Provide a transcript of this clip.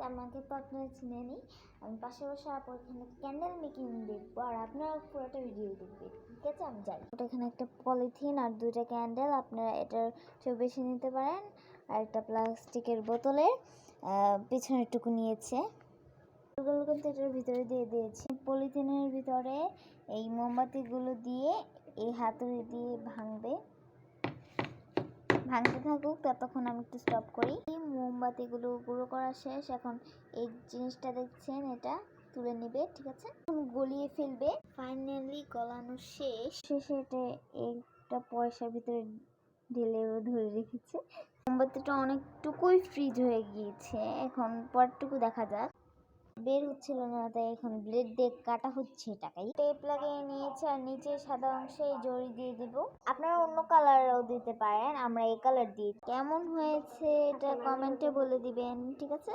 আমাকে তো আপনারা চিনে নেই। আমি পাশে বসে এখানে ক্যান্ডেল মেকিং দেখবো আর আপনারা পুরোটা ভিডিও দেখবেন, ঠিক আছে? আমি যাই। এখানে একটা পলিথিন আর দুইটা ক্যান্ডেল, আপনারা এটার চেয়ে বেশি নিতে পারেন। আর একটা প্লাস্টিকের বোতলের পিছনের টুকু নিয়েছে, এগুলো কিন্তু এটার ভিতরে দিয়ে দিয়েছি। পলিথিনের ভিতরে এই মোমবাতিগুলো দিয়ে এই হাতুড়ি দিয়ে ভাঙতে থাকুক, ততক্ষণ আমি একটু স্টপ করি। এই মোমবাতিগুলো গুঁড়ো করা শেষ। এখন এই জিনিসটা দেখছেন, এটা তুলে নেবে, ঠিক আছে? গলিয়ে ফেলবে। ফাইনালি গলানো শেষে এটা একটা পয়সার ভিতরে ঢেলে ধরে রেখেছে। মোমবাতিটা অনেকটুকুই ফ্রিজ হয়ে গিয়েছে, এখন পরটুকু দেখা যাক। বের হচ্ছিল না, তাই এখন ব্লেড দিয়ে কাটা হচ্ছে এটাকে। টেপ লাগিয়ে নিয়েছে আর নিচে সাদা অংশে জড়ি দিয়ে দিব। আপনারা অন্য কালারও দিতে পারেন, আমরা এই কালার দিই। কেমন হয়েছে এটা কমেন্টে বলে দিবেন, ঠিক আছে?